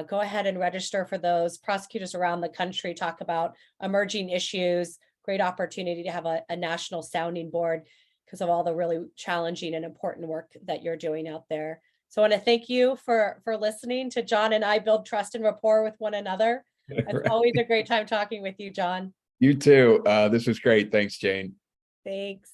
Go ahead and register for those. Prosecutors around the country talk about emerging issues great opportunity to have a national sounding board because of all the really challenging and important work that you're doing out there. So I want to thank you for listening to John and I build trust and rapport with one another. It's always a great time talking with you, John. You too. This was great. Thanks, Jane. Thanks.